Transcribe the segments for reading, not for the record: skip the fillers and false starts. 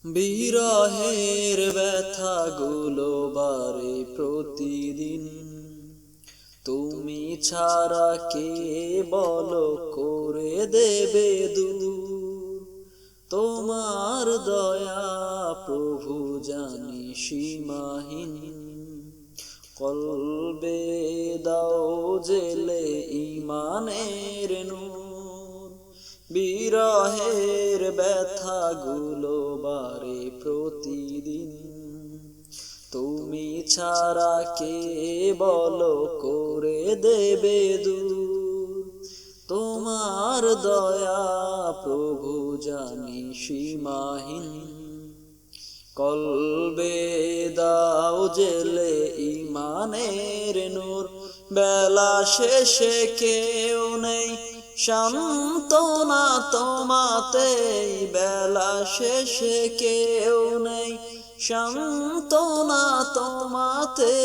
বিরহের ব্যথাগুলো বারে প্রতিদিন, তুমি ছাড়া কে বলো করে দেবে দূর। তোমার দয়া প্রভু জানি সীমাহীন, কলবে দাও জেলে ঈমানের নূর। বিরহের ব্যথাগুলো বারে প্রতিদিন, তুমি ছাড়া কে বলো করে দেবে দূর। তোমার দয়া প্রভু জানি সীমাহীন, কলবে দাও জেলে ঈমানের নূর। বেলা শেষে কেউ নেই সান্ত্বনা তোমাতে, বেলা শেষে কেউ নেই সান্ত্বনা তোমাতে।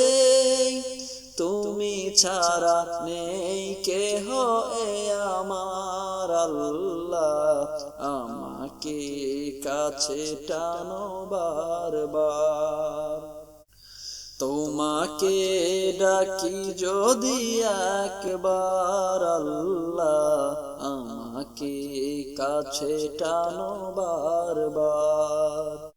তুমি ছাড়া নেই কেহ এ আমার আল্লাহ, আমাকে কাছে টানো বারবার। তোমাকে ডাকি যদি একবার আল্লাহ, আমাকে কাছে টানো বারবার।